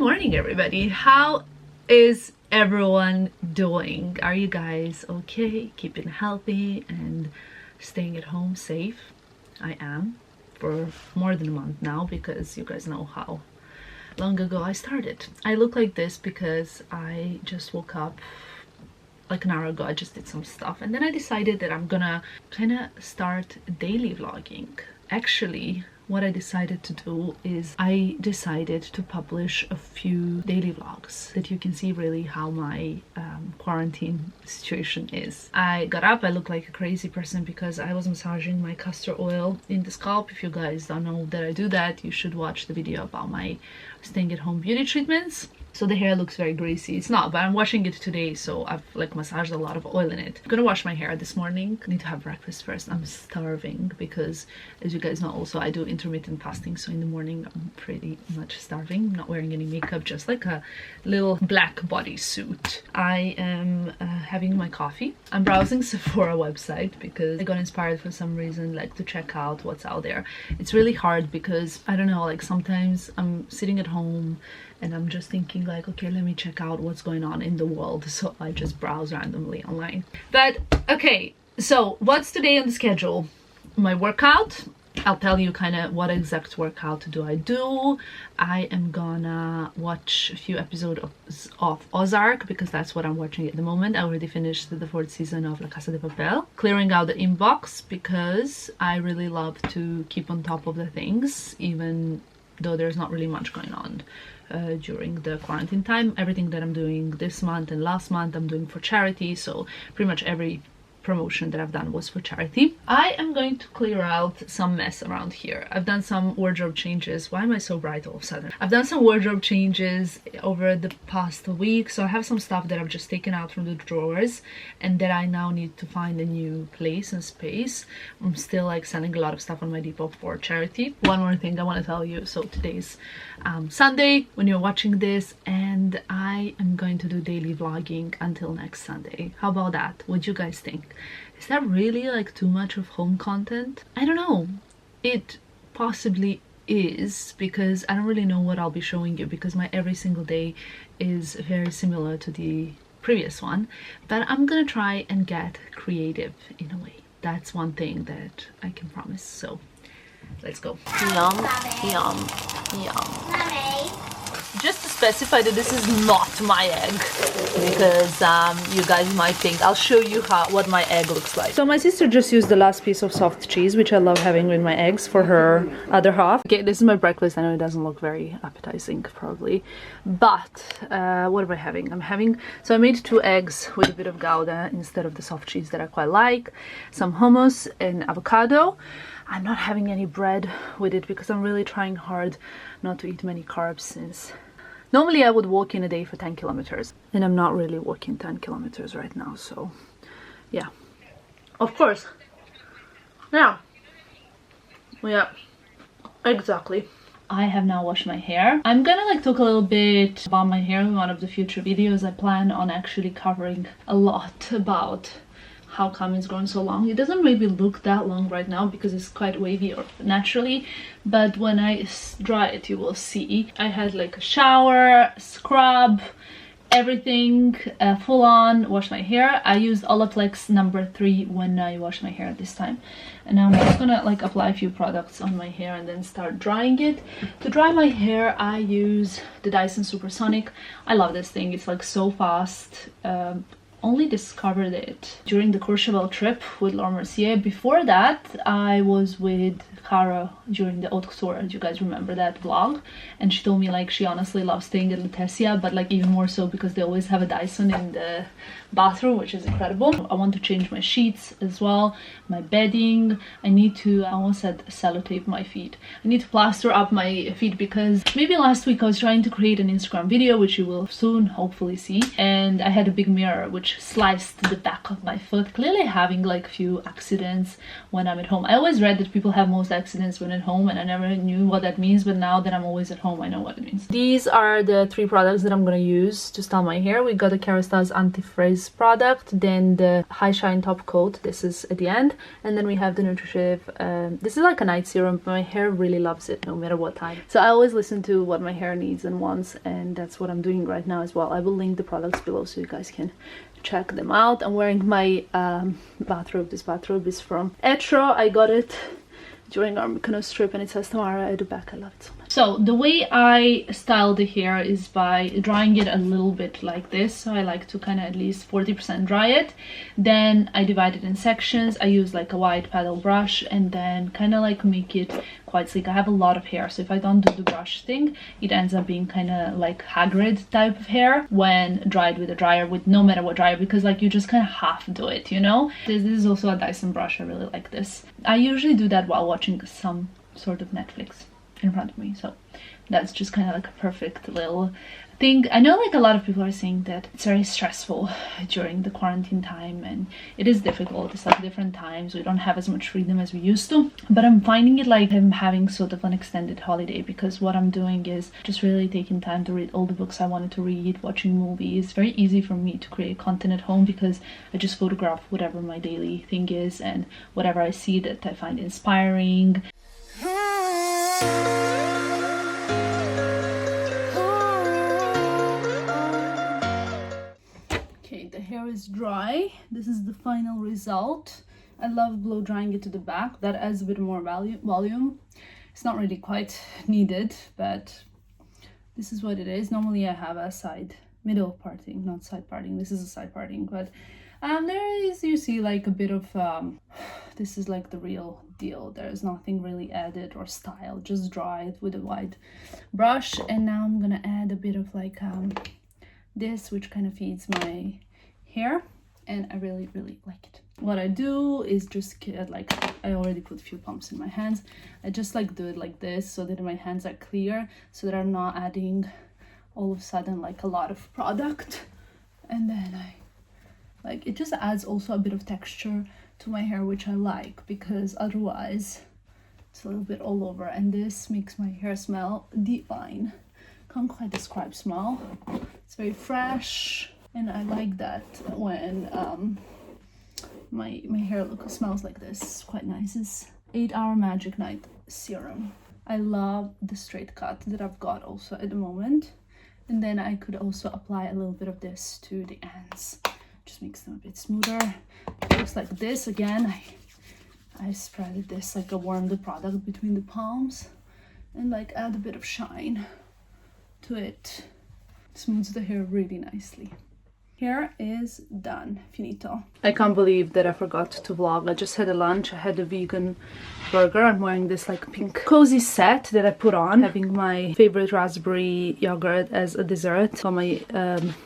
morning, everybody. How is everyone doing? Are you guys okay, keeping healthy and staying at home safe? I am, for more than a month now, because you guys know how long ago I started. I look like this because I just woke up like an hour ago. I just did some stuff and then I decided that I'm gonna kind of start daily vlogging. Actually, what I decided to do is I decided to publish a few daily vlogs that you can see really how my quarantine situation is. I got up, I look like a crazy person because I was massaging my castor oil in the scalp. If you guys don't know that I do that, you should watch the video about my staying at home beauty treatments. So the hair looks very greasy. It's not, but I'm washing it today, so I've like massaged a lot of oil in it. I'm gonna wash my hair this morning. I need to have breakfast first. I'm starving because, as you guys know, also I do intermittent fasting, so in the morning I'm pretty much starving. I'm not wearing any makeup, just like a little black bodysuit. I am having my coffee. I'm browsing Sephora website because I got inspired for some reason, like to check out what's out there. It's really hard because I don't know, like sometimes I'm sitting at home and I'm just thinking like, okay, let me check out what's going on in the world, so I just browse randomly online. But okay, so what's today on the schedule? My workout. I'll tell you kind of what exact workout do I do. I am gonna watch a few episodes of Ozark because that's what I'm watching at the moment. I already finished the 4th season of La Casa de Papel. Clearing out the inbox because I really love to keep on top of the things, even though there's not really much going on during the quarantine time. Everything that I'm doing this month and last month I'm doing for charity, so pretty much every promotion that I've done was for charity. I am going to clear out some mess around here. I've done some wardrobe changes. Why am I so bright all of a sudden? I've done some wardrobe changes over the past week, so I have some stuff that I've just taken out from the drawers and that I now need to find a new place and space. I'm still like selling a lot of stuff on my Depop for charity. One more thing I want to tell you. So today's Sunday when you're watching this, and I am going to do daily vlogging until next Sunday. How about that? What do you guys think? Is that really like too much of home content? I don't know. It possibly is, because I don't really know what I'll be showing you because my every single day is very similar to the previous one, but I'm gonna try and get creative in a way. That's one thing that I can promise. So let's go. Yum, yum, yum. Just to specify that this is not my egg, because you guys might think, I'll show you what my egg looks like. So my sister just used the last piece of soft cheese, which I love having with my eggs, for her other half. Okay, this is my breakfast. I know it doesn't look very appetizing probably, but what am I having? So I made 2 eggs with a bit of Gouda instead of the soft cheese that I quite like, some hummus and avocado. I'm not having any bread with it because I'm really trying hard not to eat many carbs, since normally I would walk in a day for 10 kilometers and I'm not really walking 10 kilometers right now. So yeah, of course. Yeah, exactly. I have now washed my hair. I'm gonna like talk a little bit about my hair in one of the future videos. I plan on actually covering a lot about how come it's grown so long. It doesn't maybe look that long right now because it's quite wavy or naturally, but when I dry it you will see. I had like a shower, scrub, everything, full on wash my hair. I used Olaplex number 3 when I washed my hair this time, and now I'm just gonna like apply a few products on my hair and then start drying it. To dry my hair I use the Dyson Supersonic. I love this thing, it's like so fast. Only discovered it during the Courchevel trip with Laura Mercier. Before that I was with Cara during the Haute Couture. Do you guys remember that vlog? And she told me like she honestly loves staying at Lutetia, but like even more so because they always have a Dyson in the bathroom, which is incredible. I want to change my sheets as well, my bedding. I need to, I almost said sellotape my feet. I need to plaster up my feet because maybe last week I was trying to create an Instagram video, which you will soon hopefully see, and I had a big mirror which sliced the back of my foot, clearly having like a few accidents when I'm at home. I always read that people have most accidents when at home, and I never knew what that means, but now that I'm always at home I know what it means. These are the 3 products that I'm gonna use to style my hair. We got the Kérastase Anti-Frizz this product, then the High Shine Top Coat, this is at the end, and then we have the Nutritive, this is like a night serum, but my hair really loves it no matter what time. So I always listen to what my hair needs and wants, and that's what I'm doing right now as well. I will link the products below so you guys can check them out. I'm wearing my bathrobe. This bathrobe is from Etro. I got it during our Mykonos trip, and it says Tamara at the back. I love it so much. So the way I style the hair is by drying it a little bit like this. So I like to kind of at least 40% dry it. Then I divide it in sections. I use like a wide paddle brush and then kind of like make it quite sleek. I have a lot of hair, so if I don't do the brush thing, it ends up being kind of like Hagrid type of hair when dried with a dryer, with no matter what dryer, because like you just kind of half do it, you know. This is also a Dyson brush. I really like this. I usually do that while watching some sort of Netflix in front of me, so that's just kind of like a perfect little thing. I know like a lot of people are saying that it's very stressful during the quarantine time, and it is difficult. It's like different times, we don't have as much freedom as we used to, but I'm finding it like I'm having sort of an extended holiday, because what I'm doing is just really taking time to read all the books I wanted to read, watching movies. It's very easy for me to create content at home because I just photograph whatever my daily thing is and whatever I see that I find inspiring. Okay, the hair is dry. This is the final result. I love blow drying it to the back. That adds a bit more volume. It's not really quite needed, but this is what it is. Normally I have a middle parting, not side parting. This is a side parting, but there is, you see, like a bit of this is like the real deal. There's nothing really added or styled, just dried with a wide brush. And now I'm gonna add a bit of like this, which kind of feeds my hair, and I really like it. What I do is just get like, I already put a few pumps in my hands. I just like do it like this so that my hands are clear, so that I'm not adding all of a sudden like a lot of product. And then it just adds also a bit of texture to my hair, which I like, because otherwise it's a little bit all over, and this makes my hair smell divine. Can't quite describe smell. It's very fresh, and I like that when my hair smells like this. It's quite nice. It's 8 Hour Magic Night Serum. I love the straight cut that I've got also at the moment, and then I could also apply a little bit of this to the ends. Just makes them a bit smoother. It looks like this again. I spread this, like I warm the product between the palms and like add a bit of shine to it. Smooths the hair really nicely. Hair is done. Finito. I can't believe that I forgot to vlog. I just had a lunch. I had a vegan burger. I'm wearing this like pink cozy set that I put on, having my favorite raspberry yogurt as a dessert. Got my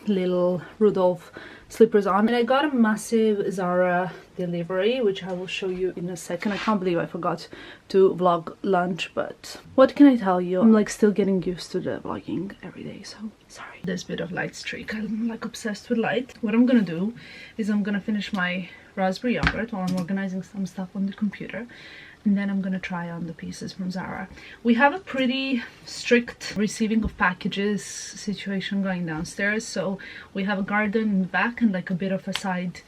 little Rudolph slippers on, and I got a massive Zara delivery, which I will show you in a second. I can't believe I forgot to vlog lunch, but what can I tell you? I'm like still getting used to the vlogging every day, so sorry. This bit of light streak. I'm like obsessed with light. What I'm gonna do is I'm gonna finish my raspberry yogurt while I'm organizing some stuff on the computer, and then I'm gonna try on the pieces from Zara. We have a pretty strict receiving of packages situation going downstairs, so we have a garden in the back and like a bit of a side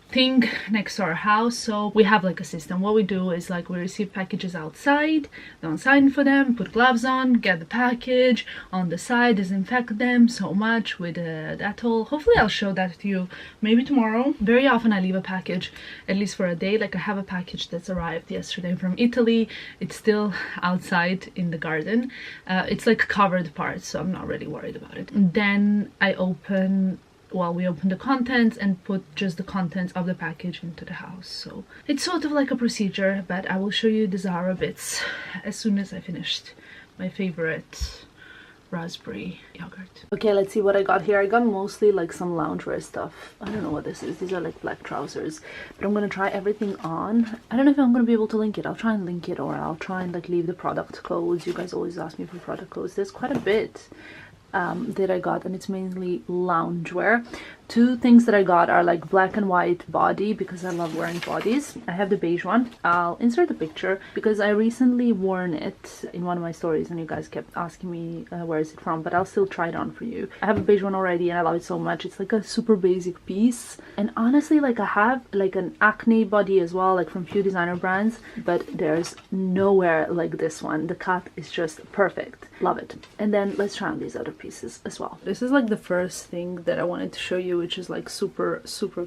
thing next to our house, so we have like a system. What we do is like we receive packages outside, don't sign for them, put gloves on, get the package on the side, disinfect them so much with Dettol. Hopefully I'll show that to you maybe tomorrow. Very often I leave a package at least for a day. Like I have a package that's arrived yesterday from Italy. It's still outside in the garden. It's like covered parts, so I'm not really worried about it. And then we open the contents and put just the contents of the package into the house. So it's sort of like a procedure, but I will show you the Zara bits as soon as I finished my favorite raspberry yogurt. Okay, let's see what I got here. I got mostly like some loungewear stuff. I don't know what this is. These are like black trousers, but I'm gonna try everything on. I don't know if I'm gonna be able to link it. I'll try and link it, or I'll try and like leave the product codes. You guys always ask me for product codes. There's quite a bit that I got, and it's mainly loungewear. Two things that I got are like black and white body because I love wearing bodies. I have the beige one. I'll insert the picture because I recently worn it in one of my stories and you guys kept asking me where is it from, but I'll still try it on for you. I have a beige one already and I love it so much. It's like a super basic piece, and honestly, like I have like an acne body as well, like from few designer brands, but there's nowhere like this one. The cut is just perfect. Love it. And then let's try on these other pieces as well. This is like the first thing that I wanted to show you, which is like super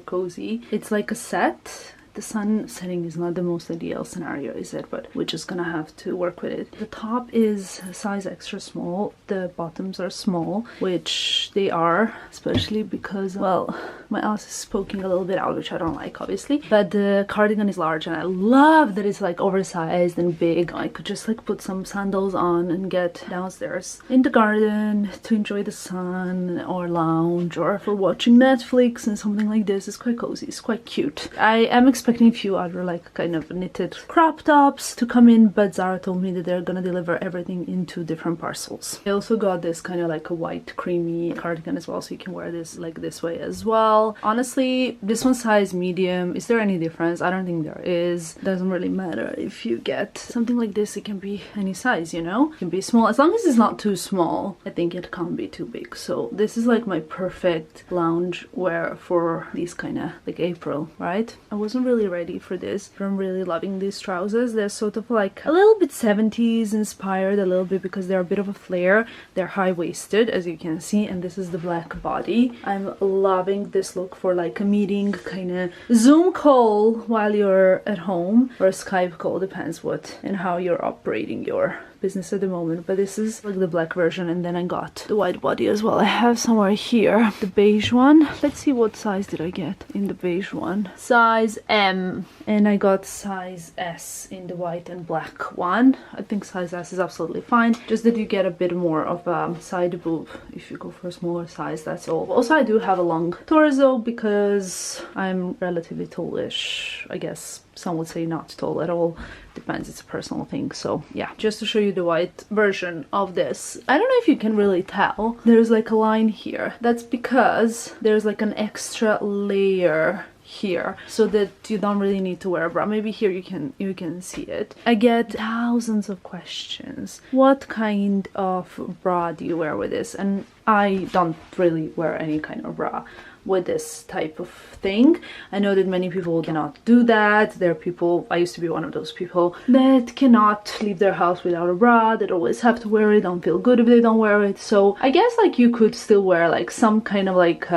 cozy. It's like a set. The sun setting is not the most ideal scenario, is it? But we're just gonna have to work with it. The top is size extra small. The bottoms are small, which they are, especially because, well, my ass is poking a little bit out, which I don't like, obviously. But the cardigan is large and I love that it's like oversized and big. I could just like put some sandals on and get downstairs in the garden to enjoy the sun or lounge, or for watching Netflix and something like this. It's quite cozy, it's quite cute. I am expecting a few other like kind of knitted crop tops to come in, but Zara told me that they're gonna deliver everything into different parcels. I also got this kind of like a white creamy cardigan as well, so you can wear this like this way as well. Honestly, this one's size medium. Is there any difference? I don't think there is. Doesn't really matter if you get something like this. It can be any size, you know, it can be small as long as it's not too small. I think it can't be too big. So this is like my perfect lounge wear for these kind of like April, right? I wasn't really ready for this, but I'm really loving these trousers. They're sort of like a little bit 70s inspired, a little bit, because they're a bit of a flare. They're high-waisted, as you can see, and this is the black body. I'm loving this look for like a meeting kind of Zoom call while you're at home, or a Skype call, depends what and how you're operating your business at the moment. But this is like the black version, and then I got the white body as well. I have somewhere here the beige one. Let's see, what size did I get in the beige one? Size M, and I got size S in the white and black one. I think size S is absolutely fine, just that you get a bit more of a side boob if you go for a smaller size, that's all. Also, I do have a long torso because I'm relatively tallish. I guess some would say not tall at all, depends, it's a personal thing. So yeah, just to show you the white version of this. I don't know if you can really tell, there's like a line here. That's because there's like an extra layer here, so that you don't really need to wear a bra. Maybe here you can see it. I get thousands of questions. What kind of bra do you wear with this? And I don't really wear any kind of bra with this type of thing. I know that many people cannot do that. There are people, I used to be one of those people, that cannot leave their house without a bra, that always have to wear it, don't feel good if they don't wear it. So I guess like you could still wear like some kind of like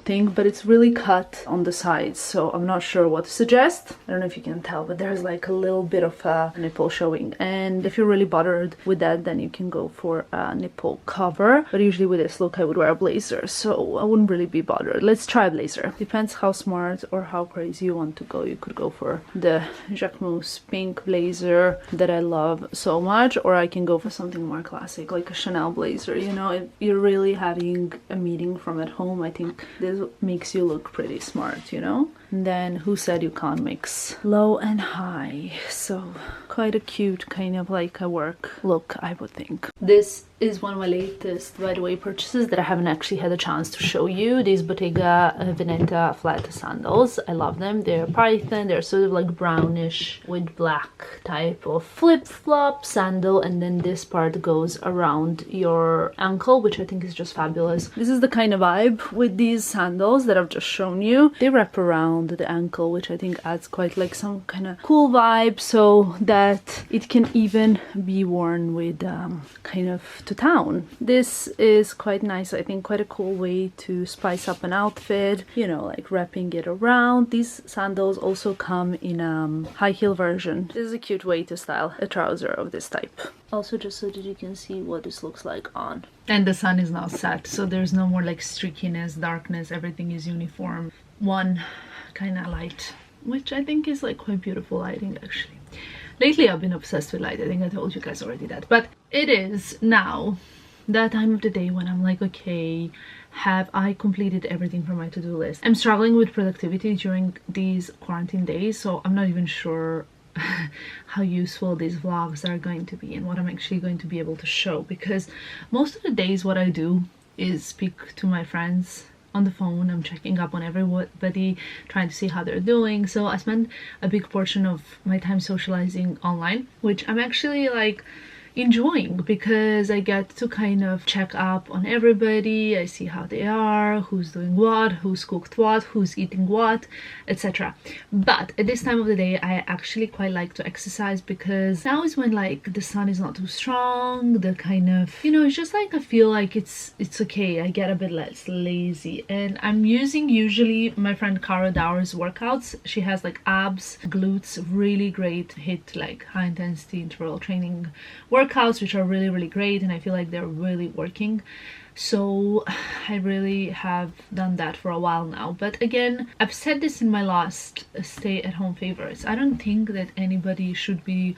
thing, but it's really cut on the sides, so I'm not sure what to suggest. I don't know if you can tell, but there's like a little bit of a nipple showing, and if you're really bothered with that, then you can go for a nipple cover. But usually with this look I would wear a blazer, so I wouldn't really be bothered. Let's try a blazer. Depends how smart or how crazy you want to go. You could go for the Jacquemus pink blazer that I love so much, or I can go for something more classic like a Chanel blazer. You know, if you're really having a meeting from at home, I think this makes you look pretty smart, you know. And then who said you can't mix low and high? So quite a cute kind of like a work look, I would think. This is one of my latest, by the way, purchases that I haven't actually had a chance to show you. These Bottega Veneta flat sandals. I love them. They're python. They're sort of like brownish with black type of flip-flop sandal, and then this part goes around your ankle, which I think is just fabulous. This is the kind of vibe with these sandals that I've just shown you. They wrap around the ankle, which I think adds quite like some kind of cool vibe, so that it can even be worn with kind of to town. This is quite nice. I think quite a cool way to spice up an outfit, you know, like wrapping it around. These sandals also come in a high heel version. This is a cute way to style a trouser of this type. Also, just so that you can see what this looks like on. And the sun is now set, so there's no more like streakiness, darkness, everything is uniform. One kind of light, which I think is like quite beautiful lighting actually. Lately I've been obsessed with light. I think I told you guys already that, but it is now that time of the day when I'm like, okay, have I completed everything from my to-do list? I'm struggling with productivity during these quarantine days, so I'm not even sure how useful these vlogs are going to be and what I'm actually going to be able to show, because most of the days what I do is speak to my friends on the phone. I'm checking up on everybody, trying to see how they're doing. So I spend a big portion of my time socializing online, which I'm actually like enjoying, because I get to kind of check up on everybody. I see how they are, who's doing what, who's cooked what, who's eating what, etc. But at this time of the day, I actually quite like to exercise, because now is when like the sun is not too strong, the kind of, you know, it's just like I feel like it's okay. I get a bit less lazy, and I'm using usually my friend Cara Dower's workouts. She has like abs, glutes, really great hit, like high intensity interval training workouts, which are really great, and I feel like they're really working. So I really have done that for a while now. But again, I've said this in my last stay-at-home favorites, I don't think that anybody should be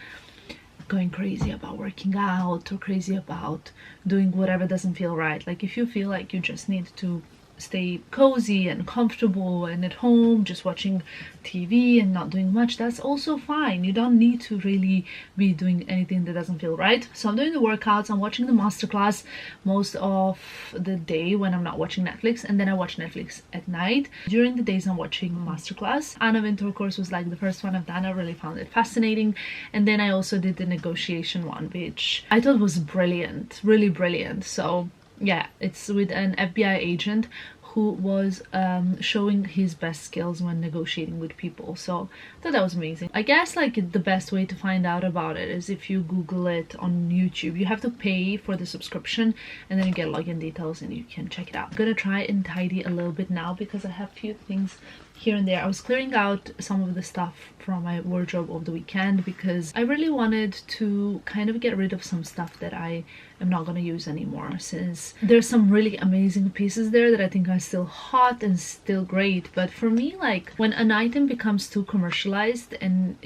going crazy about working out or crazy about doing whatever doesn't feel right. Like if you feel like you just need to stay cozy and comfortable and at home just watching TV and not doing much, that's also fine. You don't need to really be doing anything that doesn't feel right. So I'm doing the workouts, I'm watching the masterclass most of the day when I'm not watching Netflix, and then I watch Netflix at night. During the days I'm watching masterclass. Anna Wintour course was like the first one I've done. I really found it fascinating, and then I also did the negotiation one, which I thought was brilliant, really brilliant. So yeah, it's with an FBI agent who was showing his best skills when negotiating with people. So I thought that was amazing. I guess like the best way to find out about it is if you Google it on YouTube. You have to pay for the subscription, and then you get login details and you can check it out. I'm gonna try and tidy a little bit now, because I have a few things here and there. I was clearing out some of the stuff from my wardrobe over the weekend, because I really wanted to kind of get rid of some stuff that I am not going to use anymore, since there's some really amazing pieces there that I think are still hot and still great. But for me, like when an item becomes too commercialized and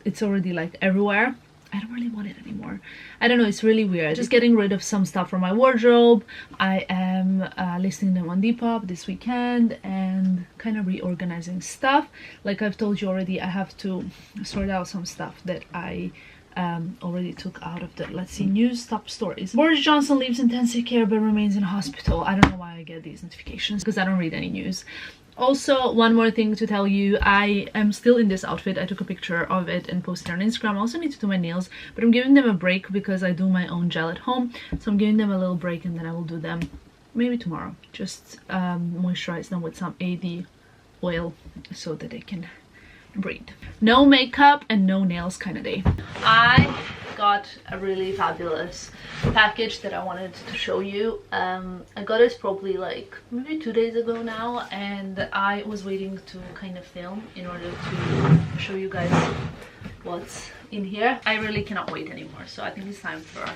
it's already like everywhere, I don't really want it anymore. I don't know, it's really weird. Just getting rid of some stuff from my wardrobe. I am listing them on Depop this weekend and kind of reorganizing stuff. Like I've told you already, I have to sort out some stuff that I already took out of the, let's see, news top stories. Boris Johnson leaves intensive care but remains in hospital. I don't know why I get these notifications, because I don't read any news. Also, one more thing to tell you, I am still in this outfit. I took a picture of it and posted it on Instagram. I also need to do my nails, but I'm giving them a break because I do my own gel at home. So I'm giving them a little break, and then I will do them maybe tomorrow. Just moisturize them with some AD oil so that they can breathe. No makeup and no nails kind of day. I got a really fabulous package that I wanted to show you. I got it probably like maybe 2 days ago now, and I was waiting to kind of film in order to show you guys what's in here. I really cannot wait anymore, so I think it's time for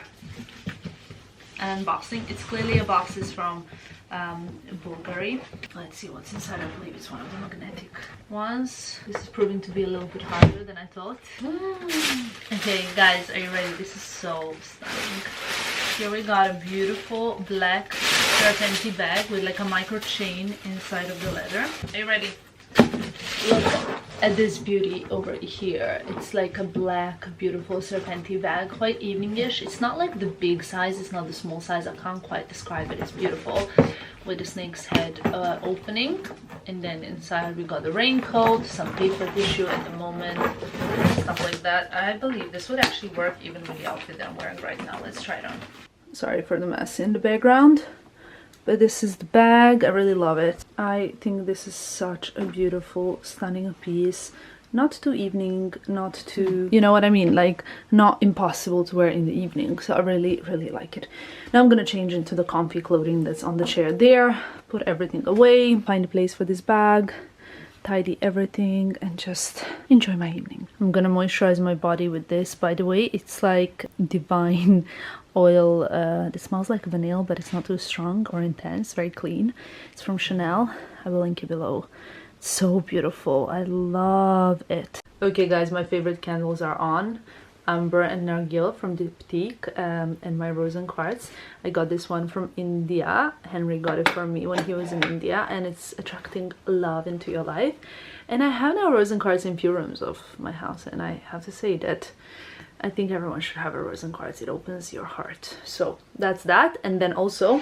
an unboxing. It's clearly a box is from Bulgari. Let's see what's inside. I believe it's one of the magnetic ones. This is proving to be a little bit harder than I thought. Okay guys, are you ready? This is so stunning. Here we got a beautiful black serpentine bag with like a micro chain inside of the leather. Are you ready? Look at this beauty over here. It's like a black beautiful serpentine bag, quite evening-ish. It's not like the big size, it's not the small size. I can't quite describe it. It's beautiful, with the snake's head opening, and then inside we got the raincoat, some paper tissue at the moment, stuff like that. I believe this would actually work even with the outfit that I'm wearing right now. Let's try it on. Sorry for the mess in the background, but this is the bag. I really love it. I think this is such a beautiful, stunning piece. Not too evening, not too, you know what I mean, like not impossible to wear in the evening. So I really like it. Now I'm gonna change into the comfy clothing that's on the chair there, put everything away, find a place for this bag, tidy everything, and just enjoy my evening. I'm gonna moisturize my body with this. By the way, it's like divine oil. It smells like vanilla, but it's not too strong or intense, very clean. It's from Chanel. I will link it below. So beautiful. I love it. Okay guys, my favorite candles are on. Amber and Nargile from Diptyque, and my Rose and Quartz. I got this one from India. Henry got it for me when he was in India, and it's attracting love into your life. And I have now Rose and Quartz in few rooms of my house, and I have to say that I think everyone should have a rosary quartz. It opens your heart. So that's that. And then also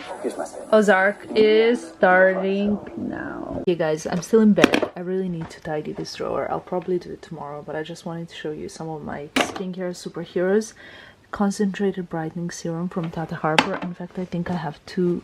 Ozark is starting now. Okay guys, I'm still in bed. I really need to tidy this drawer. I'll probably do it tomorrow, but I just wanted to show you some of my skincare superheroes. Concentrated brightening serum from Tata Harper. In fact, I think I have 2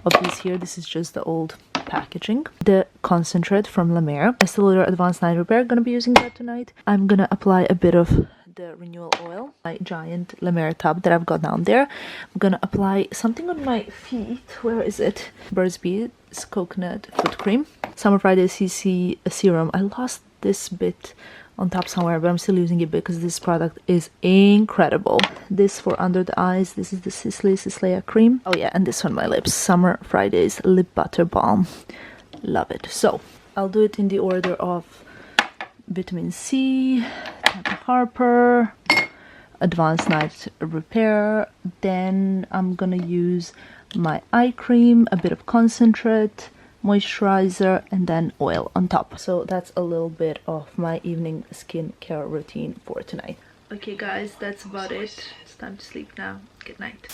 of these here. This is just the old packaging. The concentrate from La Mer Estee Lauder Advanced Night Repair. Gonna be using that tonight. I'm gonna apply a bit of the renewal oil, my giant La Mer tub that I've got down there. I'm gonna apply something on my feet. Where is it? Burt's Bees coconut foot cream. Summer Friday CC serum. I lost this bit on top somewhere, but I'm still using it because this product is incredible. This for under the eyes. This is the Sisley cream. Oh yeah, and this on my lips. Summer Fridays lip butter balm. Love it. So I'll do it in the order of vitamin C, Tata Harper, Advanced Night Repair. Then I'm gonna use my eye cream, a bit of concentrate, moisturizer, and then oil on top. So that's a little bit of my evening skincare routine for tonight. Okay guys, that's about it. It's time to sleep now. Good night.